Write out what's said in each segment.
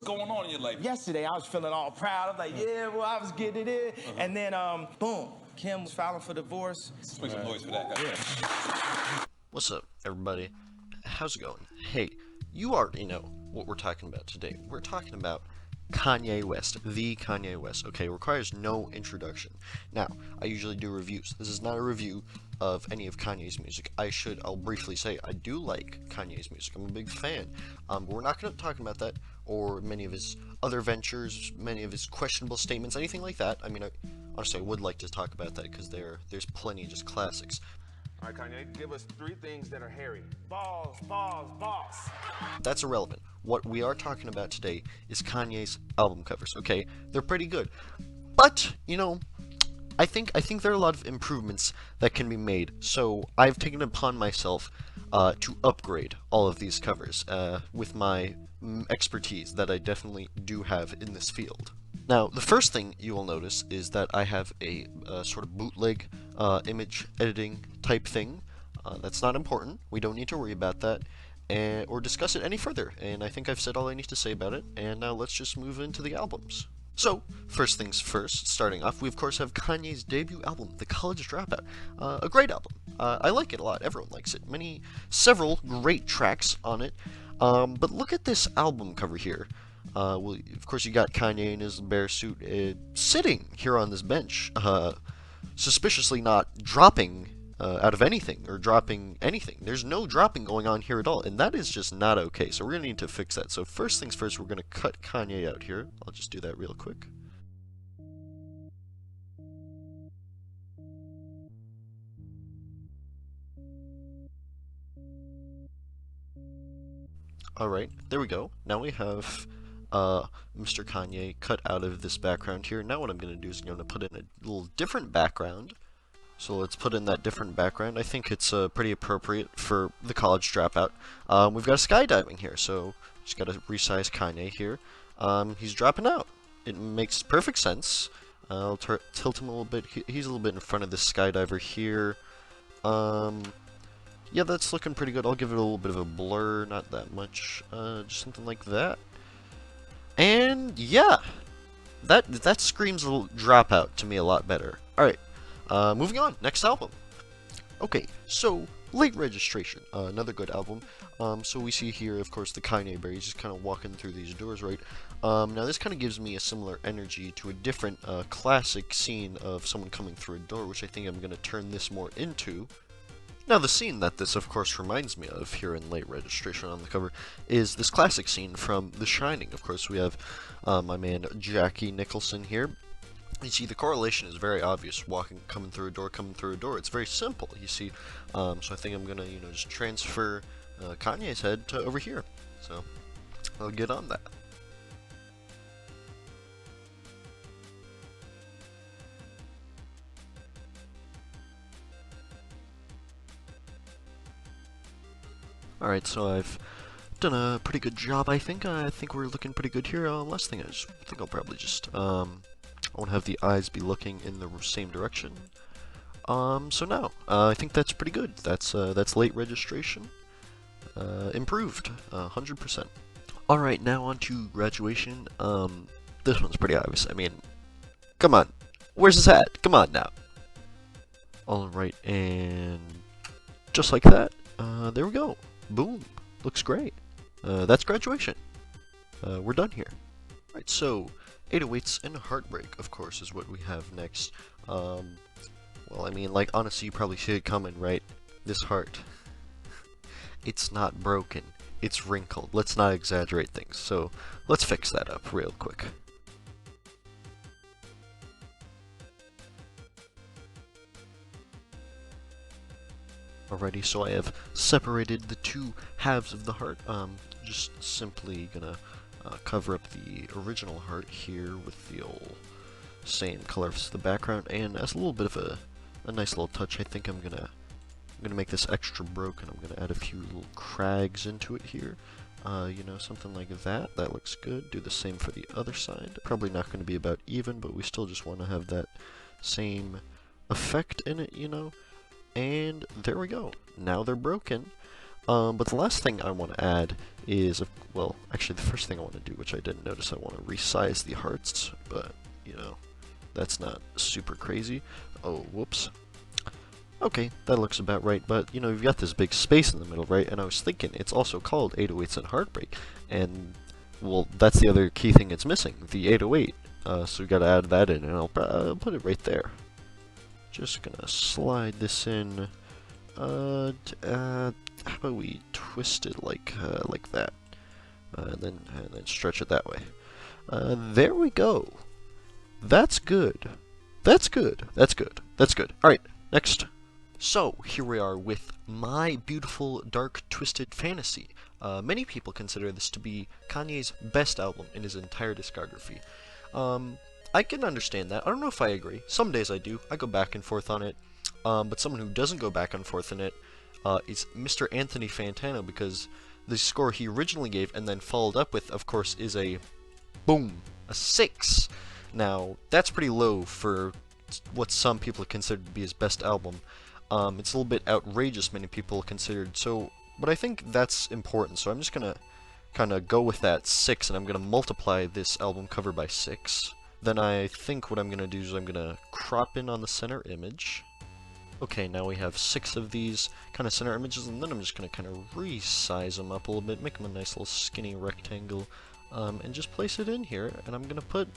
going on in your life? Yesterday, I was feeling all proud. I was like, yeah, well, I was getting it in. And then, boom, Kim was filing for divorce. Let's make some noise for that guy. What's up, everybody? How's it going? Hey, you already know what we're talking about today. We're talking about Kanye West, the Kanye West. Okay, requires no introduction. Now, I usually do reviews. This is not a review of any of Kanye's music. I'll briefly say, I do like Kanye's music. I'm a big fan. But we're not going to talk about that, or many of his other ventures, many of his questionable statements, anything like that. I mean, honestly, I would like to talk about that, because there's plenty of just classics. All right, Kanye, give us 3 things that are hairy. Balls, balls, balls. That's irrelevant. What we are talking about today is Kanye's album covers, okay? They're pretty good. But, you know, I think there are a lot of improvements that can be made, so I've taken it upon myself to upgrade all of these covers with my expertise that I definitely do have in this field. Now, the first thing you will notice is that I have a sort of bootleg image editing type thing. That's not important. We don't need to worry about that or discuss it any further. And I think I've said all I need to say about it. And now let's just move into the albums. So, first things first, starting off, we of course have Kanye's debut album, The College Dropout. A great album. I like it a lot. Everyone likes it. Several great tracks on it. But look at this album cover here. Well, of course, you got Kanye in his bear suit sitting here on this bench, suspiciously not dropping out of anything, or dropping anything. There's no dropping going on here at all, and that is just not okay, so we're going to need to fix that. So first things first, we're going to cut Kanye out here. I'll just do that real quick. Alright, there we go. Now we have Mr. Kanye cut out of this background here. Now what I'm going to do is I'm going to put in a little different background. So let's put in that different background. I think it's pretty appropriate for the College Dropout. We've got a skydiving here, so just got to resize Kanye here. He's dropping out. It makes perfect sense. I'll tilt him a little bit. He's a little bit in front of this skydiver here. Yeah, that's looking pretty good. I'll give it a little bit of a blur, not that much. Just something like that. And yeah, that screams a little Dropout to me a lot better. Alright, moving on, next album. Okay, so Late Registration, another good album. So we see here, of course, the Kanye Bear. He's just kind of walking through these doors, right? Now this kind of gives me a similar energy to a different classic scene of someone coming through a door, which I think I'm going to turn this more into. Now, the scene that this, of course, reminds me of here in Late Registration on the cover is this classic scene from The Shining. Of course, we have my man Jackie Nicholson here. You see, the correlation is very obvious. Coming through a door. It's very simple, you see. So I think I'm going to, just transfer Kanye's head to over here. So I'll get on that. Alright, so I've done a pretty good job, I think. I think we're looking pretty good here. Last thing, I think I'll probably just, I won't have the eyes be looking in the same direction. So now, I think that's pretty good. That's Late Registration. Improved, 100%. Alright, now on to Graduation. This one's pretty obvious. I mean, come on. Where's his hat? Come on now. Alright, and just like that, there we go. Boom. Looks great. That's Graduation. We're done here. Alright, so 808s and Heartbreak, of course, is what we have next. Well, I mean, like, honestly, you probably see it coming, right? This heart. It's not broken. It's wrinkled. Let's not exaggerate things. So, let's fix that up real quick. Alrighty, so I have separated the two halves of the heart. Just simply gonna cover up the original heart here with the old same color as the background, and as a little bit of a nice little touch, I think I'm gonna make this extra broken. I'm gonna add a few little crags into it here. Something like that. That looks good. Do the same for the other side. Probably not going to be about even, but we still just want to have that same effect in it, And there we go. Now they're broken. But the last thing I want to add is, well, actually the first thing I want to do, which I didn't notice, I want to resize the hearts, but, you know, that's not super crazy. Oh, whoops. Okay, that looks about right, but, you know, you've got this big space in the middle, right? And I was thinking, it's also called 808s and Heartbreak, and, well, that's the other key thing it's missing, the 808. So we gotta add that in, and I'll put it right there. Just gonna slide this in. How about we twist it like that, and then stretch it that way. There we go. That's good. That's good. That's good. That's good. All right, next. So here we are with My Beautiful Dark Twisted Fantasy. Many people consider this to be Kanye's best album in his entire discography. I can understand that. I don't know if I agree. Some days I do. I go back and forth on it. But someone who doesn't go back and forth on it is Mr. Anthony Fantano, because the score he originally gave and then followed up with, of course, is a 6. Now, that's pretty low for what some people consider to be his best album. It's a little bit outrageous, many people considered, so, but I think that's important, so I'm just gonna kind of go with that 6, and I'm gonna multiply this album cover by 6. Then I think what I'm gonna do is I'm gonna crop in on the center image. Okay, now we have 6 of these kind of center images, and then I'm just gonna kind of resize them up a little bit, make them a nice little skinny rectangle, and just place it in here, and I'm gonna put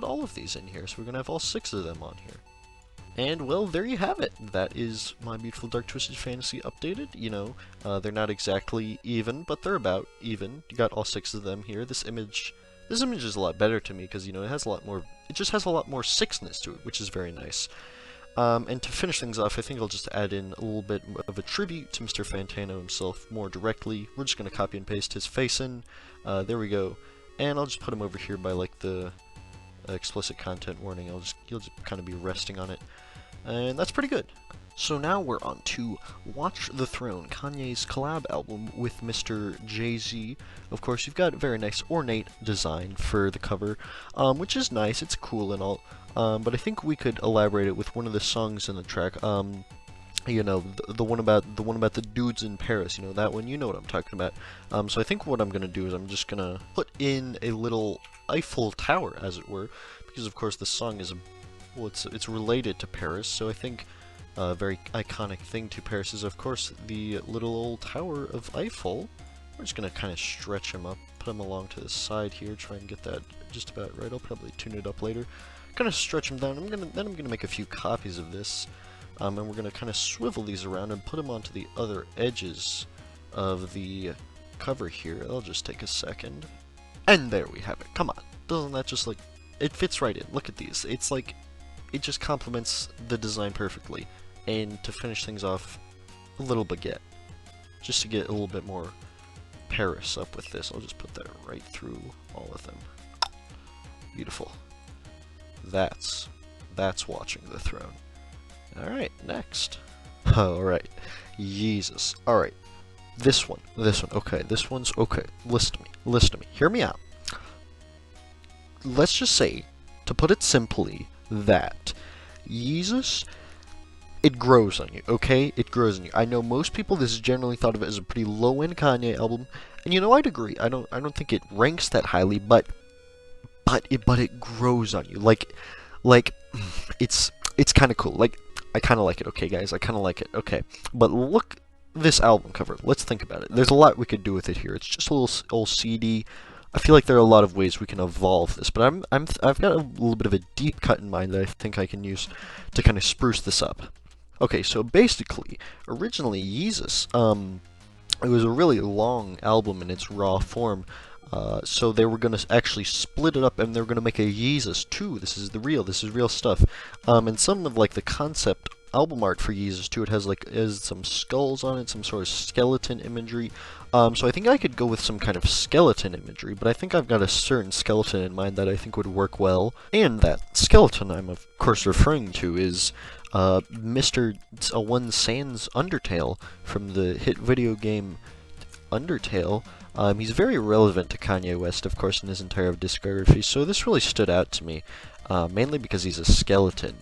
all of these in here, so we're gonna have all 6 of them on here. And, well, there you have it. That is My Beautiful Dark Twisted Fantasy updated. You know, they're not exactly even, but they're about even. You got all 6 of them here. This image is a lot better to me, because, you know, it just has a lot more 6-ness to it, which is very nice. And to finish things off, I think I'll just add in a little bit of a tribute to Mr. Fantano himself more directly. We're just going to copy and paste his face in. There we go. And I'll just put him over here by, like, the explicit content warning. He'll just kind of be resting on it. And that's pretty good. So now we're on to Watch the Throne, Kanye's collab album with Mr. Jay-Z. Of course, you've got a very nice ornate design for the cover, which is nice. It's cool and all. But I think we could elaborate it with one of the songs in the track. You know, the one about the dudes in Paris. You know, that one. You know what I'm talking about. So I think what I'm gonna do is I'm just gonna put in a little Eiffel Tower, as it were, because of course the song is it's related to Paris. So I think a very iconic thing to Paris is, of course, the little old Tower of Eiffel. We're just gonna kind of stretch him up, put him along to the side here, try and get that just about right. I'll probably tune it up later. Kind of stretch them down. Then I'm gonna make a few copies of this, and we're gonna kind of swivel these around and put them onto the other edges of the cover here. It'll just take a second, and there we have it. Come on, doesn't that just like it fits right in? Look at these. It's like it just complements the design perfectly. And to finish things off, a little baguette, just to get a little bit more Paris up with this. I'll just put that right through all of them. Beautiful. That's Watching the Throne. Alright, next. Alright. Yeezus. Alright. This one. Okay, this one's okay. Listen to me. Hear me out. Let's just say, to put it simply, that Yeezus, it grows on you, okay? It grows on you. I know most people, this is generally thought of as a pretty low-end Kanye album, and you know, I'd agree. I don't think it ranks that highly, but it grows on you. Like it's kind of cool. Like, I kind of like it. Okay, guys, I kind of like it. Okay, but look this album cover. Let's think about it. There's a lot we could do with it here. It's just a little old CD. I feel like there are a lot of ways we can evolve this, but I've got a little bit of a deep cut in mind that I think I can use to kind of spruce this up. Okay, so basically, originally Yeezus, it was a really long album in its raw form. So they were going to actually split it up, and they were going to make a Yeezus 2. This is real stuff. And some of, like, the concept album art for Yeezus 2, it has some skulls on it, some sort of skeleton imagery. So I think I could go with some kind of skeleton imagery, but I think I've got a certain skeleton in mind that I think would work well. And that skeleton I'm, of course, referring to is Mr. One Sans Undertale from the hit video game Undertale. He's very relevant to Kanye West, of course, in his entire discography, so this really stood out to me, mainly because he's a skeleton.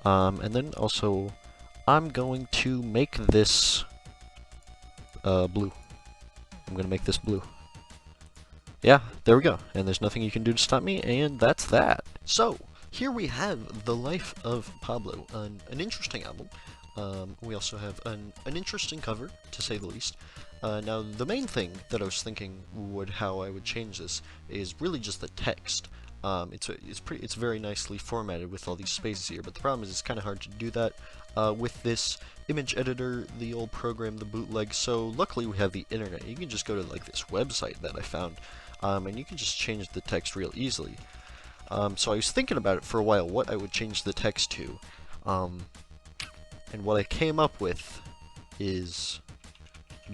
And then also, I'm going to make this blue. I'm gonna make this blue. Yeah, there we go. And there's nothing you can do to stop me, and that's that. So, here we have The Life of Pablo, an interesting album. We also have an interesting cover, to say the least. Now, the main thing that I was thinking how I would change this is really just the text. It's very nicely formatted with all these spaces here, but the problem is it's kind of hard to do that with this image editor, the old program, the bootleg. So luckily we have the internet. You can just go to like this website that I found, and you can just change the text real easily. So I was thinking about it for a while, what I would change the text to, and what I came up with is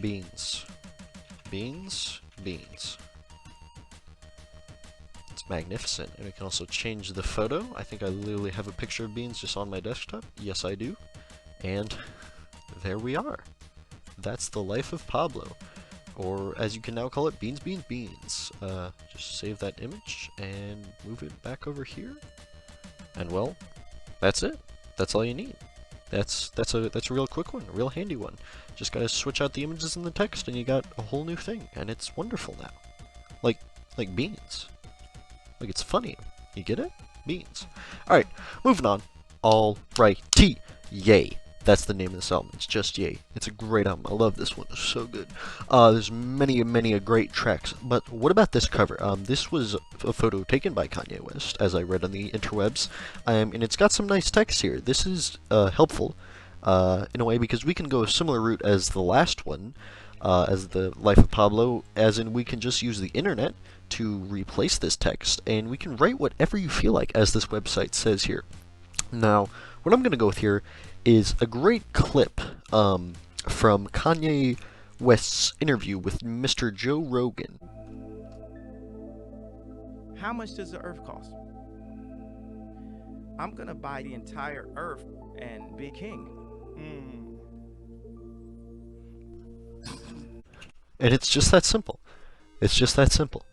beans. Beans? Beans. It's magnificent, and I can also change the photo. I think I literally have a picture of beans just on my desktop. Yes, I do. And there we are. That's The Life of Pablo. Or, as you can now call it, Beans, Beans, Beans. Just save that image and move it back over here. And well, that's it. That's all you need. That's a real quick one, a real handy one. Just gotta switch out the images and the text, and you got a whole new thing, and it's wonderful now. Like beans. Like it's funny. You get it? Beans. Alright, moving on. Alrighty. Yay. That's the name of this album. It's just Yay. It's a great album. I love this one. It's so good. There's many great tracks. But what about this cover? This was a photo taken by Kanye West, as I read on the interwebs. And it's got some nice text here. This is helpful in a way because we can go a similar route as the last one, as The Life of Pablo, as in we can just use the internet to replace this text, and we can write whatever you feel like, as this website says here. Now, what I'm going to go with here is a great clip from Kanye West's interview with Mr. Joe Rogan. How much does the earth cost? I'm gonna buy the entire earth and be king. And it's just that simple. It's just that simple.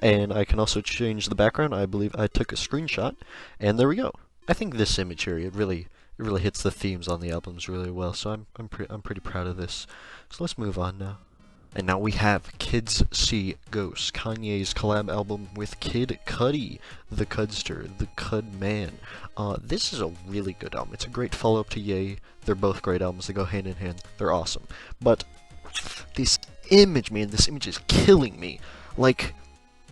And I can also change the background. I believe I took a screenshot, and there we go. I think this image here, it really hits the themes on the albums really well. So I'm pretty proud of this. So let's move on now. And now we have Kids See Ghosts, Kanye's collab album with Kid Cudi, the Cudster, the Cud Man. This is a really good album. It's a great follow-up to Ye. They're both great albums. They go hand in hand. They're awesome. But this image, man, this image is killing me. Like,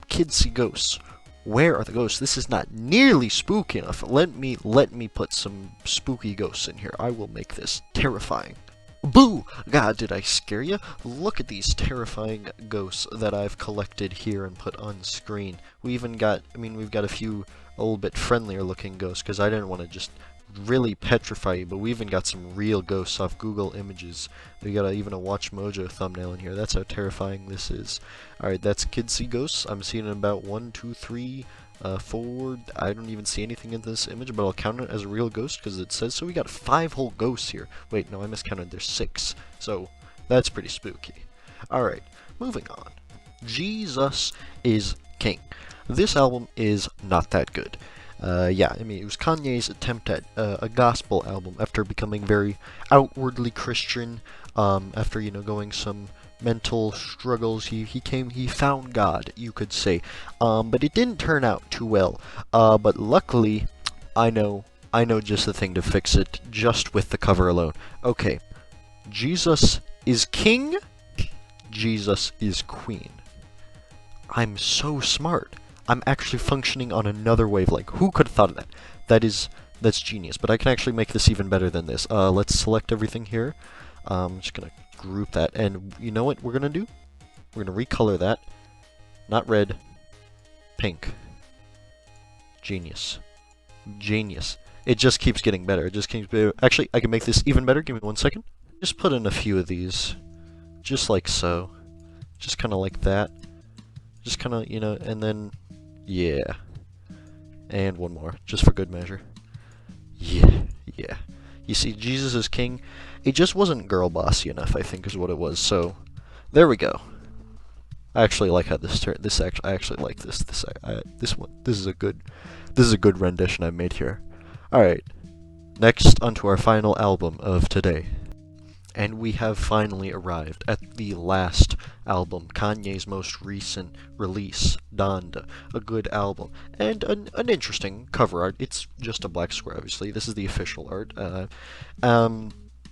Kids See Ghosts. Where are the ghosts? This is not nearly spooky enough. Let me put some spooky ghosts in here. I will make this terrifying. Boo! God, did I scare you? Look at these terrifying ghosts that I've collected here and put on screen. We even got, we've got a few a little bit friendlier looking ghosts, because I didn't want to just really petrify you, but we even got some real ghosts off Google Images. We got even a Watch Mojo thumbnail in here. That's how terrifying this is. Alright, that's Kids See Ghosts. I'm seeing about 1, 2, 3, 4. I don't even see anything in this image, but I'll count it as a real ghost because it says so. We got 5 whole ghosts here. Wait, no, I miscounted. There's 6. So, that's pretty spooky. Alright, moving on. Jesus is King. This album is not that good. It was Kanye's attempt at a gospel album after becoming very outwardly Christian, after, going some mental struggles. He found God, you could say. But it didn't turn out too well. But luckily, I know just the thing to fix it, just with the cover alone. Okay, Jesus is King, Jesus is Queen. I'm so smart. I'm actually functioning on another wavelength. Who could have thought of that? That's genius. But I can actually make this even better than this. Let's select everything here. I'm just gonna group that, and you know what we're gonna do? We're gonna recolor that. Not red, pink. Genius. Genius. It just keeps getting better. It just keeps better. Actually, I can make this even better. Give me 1 second. Just put in a few of these, just like so. Just kind of like that. Just kind of, and then. Yeah. And one more, just for good measure. Yeah. You see, Jesus is King. It just wasn't girl bossy enough, I think, is what it was. So, there we go. I actually like how this turned. I actually like this. This is a good rendition I made here. All right. Next, onto our final album of today. and we have finally arrived at the last album, Kanye's most recent release, Donda. A good album, and an interesting cover art. It's just a black square, obviously. This is the official art.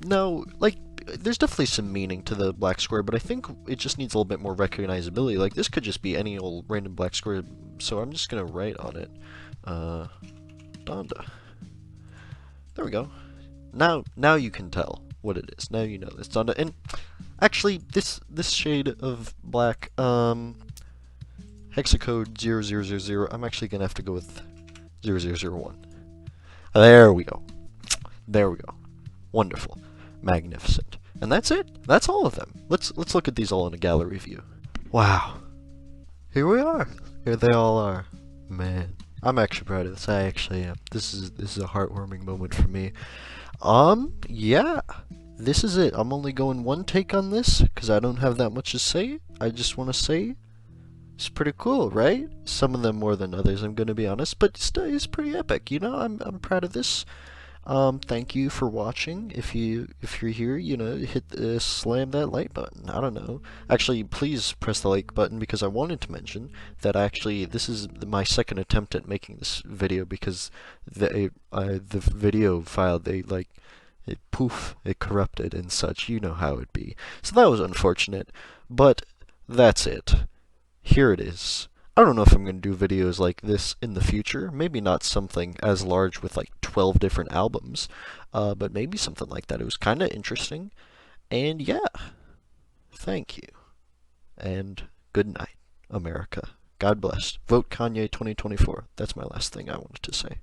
Now, like, there's definitely some meaning to the black square, but I think it just needs a little bit more recognizability. Like, this could just be any old random black square, so I'm just gonna write on it, Donda. There we go. Now you can tell what it is. Now you know this Donda. And actually, this shade of black, hexacode 0000, I'm actually gonna have to go with 0001. There we go. There we go. Wonderful. Magnificent. And that's it. That's all of them. Let's look at these all in a gallery view. Wow. Here we are. Here they all are. Man, I'm actually proud of this. I actually am. This is a heartwarming moment for me. Yeah. This is it. I'm only going one take on this because I don't have that much to say. I just want to say it's pretty cool, right? Some of them more than others, I'm gonna be honest, but still, it's pretty epic. You know, I'm proud of this. Thank you for watching. If you're here, you know, hit slam that like button. I don't know. Actually, please press the like button because I wanted to mention that this is my second attempt at making this video because the video file it corrupted and such. You know how it be. So that was unfortunate, but that's it. Here it is. I don't know if I'm going to do videos like this in the future. Maybe not something as large with like 12 different albums, but maybe something like that. It was kind of interesting. And yeah, thank you. And good night, America. God bless. Vote Kanye 2024. That's my last thing I wanted to say.